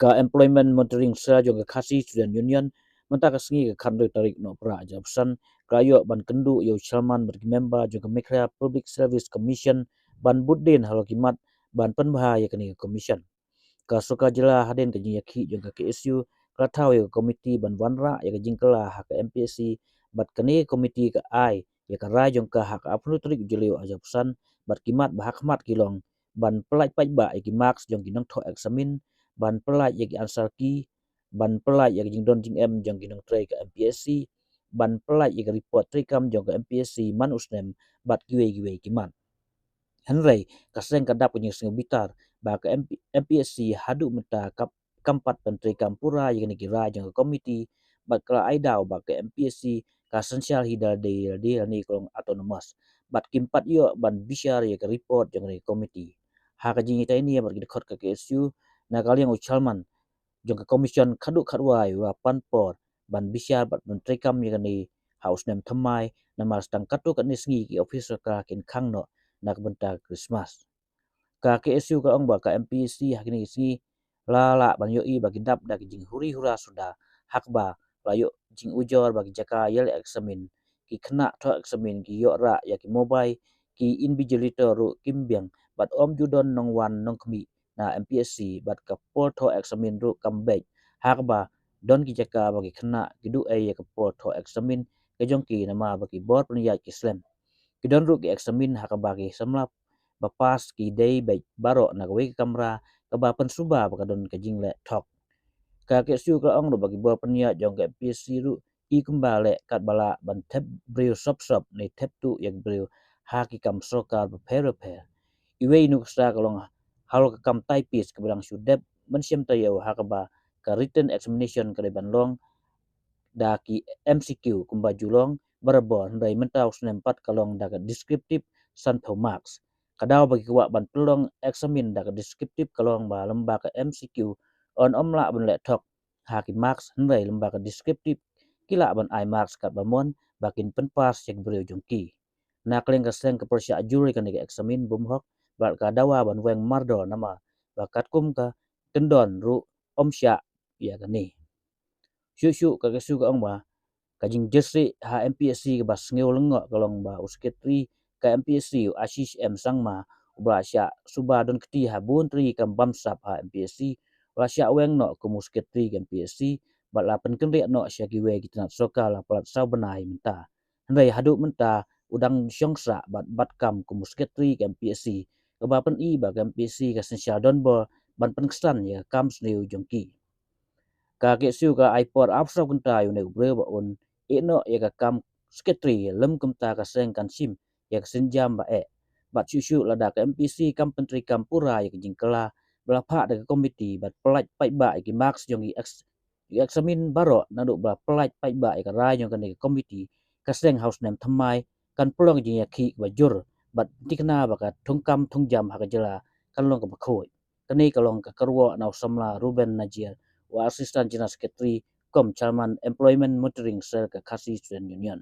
ka employment monitoring sa jong ka khasi student union menta ka sngi ka khandoi tarik no pra japsan kayo ban kendu yo chairman ber member jong ka mekra public service commission ban buddin halokimat ban penbha ya kani commission ka soka jela haden ka yakhi jong ka KSU ka thau ya committee ban wanra ya ka jingkala ha ka MPSC bat kani committee ka ai ya ka rai jong ka hak apnu trik jelio ajapsan bat kimat bahak mat kilong ban pelaj paj ba ya ki marks jong ki nong tho examine ban pelaj ya ki answer ki ban pelaj ya ki jing don jing em jong ki nong trai ka MPSC ban pelaj ya ki report trikam jong ka MPSC man usnem bat kiwe kiman Henry kaseng kadap punya sing bitar ba ka MPSC hadu menta kampat penteri kampura yang kira jang komiti bat kala aidau ba ka MPSC ka essential hidal de ni kolong autonomous bat kimpat yo ban bishar ya ka report jang ni komiti ha ka jingi tai ni bat khot ka KSU na kali yang uchalman jang ka commission khadu khatwai wa panpor ban bishar bat menteri kam yang ni house nem thamai na mas tang katu ka ni sngi ki officer ka kin khang no nak benta Christmas ka KSU ka ong ba ka MPC hakini si la ban yo i bagi dap dak jing huri hura sudah hak ba la yo jing ujor bagi jaka yel examin ki khna tho examin ki yo ra ya ki mobile ki invigilator ru kimbyang bat om judon nong wan nong kmi na MPSC bat ka por tho examin ru kambek hak ba don ki jaka bagi khna ki du ai ya ka por tho examin ke jong ki nama bagi bor peniat ki slam kidon ru ki examin hak bagi samlap bapas ki day baik baro na we kamera ka ba pen suba ba kadon ka jingle thok ka ke su ka ong ro bagi bo penia jong ke PC ru i kembale kat bala ban tep breu sop ne tep tu yak breu ha ki kam sokar ba pe iwe nu sta kalong hal ka kam typist ke bilang sudep men siam tayo ha ka ba ka written examination ka ban long da ki MCQ kumba julong barabon dai mentau snem pat kalong da ka descriptive san tho marks kadau bagi wa ban pelong examine da ka descriptive kalong ba lamba ka MCQ on omla ban le thok ha ki marks ndai lamba ka descriptive kila ban I marks kat bamon bakin pen pas cek breu jongki na kleng ka seng ka persya juri ka ni examine bum hok bal ka dawa ban weng mardo nama bakat kum ka kendon ru omsya ya ka ni syu ka su ka ong ba kajing jesri ha MPSC ke bas ngeu lengo kalong ba usketri ka MPSC Ashish M Sangma ubra sya suba don keti ha bun tri kam bamsap ha MPSC wa sya weng no ku musketri ke MPSC bat la pen kenri no sya ki we kitna soka la plat sau benai menta ndai hadu menta udang syongsra bat kam ku musketri ke MPSC ke ba pen i ba ke MPSC ka sensya don bo ban pen kesan ya kam sneu jongki ka ke siu ka iPod afsa kunta yu ne bre ba on eno ya ka kam sketri lem kumta ka seng kan sim ya ka senjam ba bat siu la da ka MPC kam pentri kampura ya ka jingkala bla pha da komiti bat pelaj pai ba ki marks jong i examin baro na do ba pelaj pai ba ka ra jong ka ni komiti ka seng house nem thamai kan plong jing ya khi ba jur bat tikna ba ka thungkam thungjam ha ka jela kan long ka ba khoi kani kalong ka karwo na samla Ruben Najir wa assistant general secretary kom chairman employment monitoring cell ka khasi student union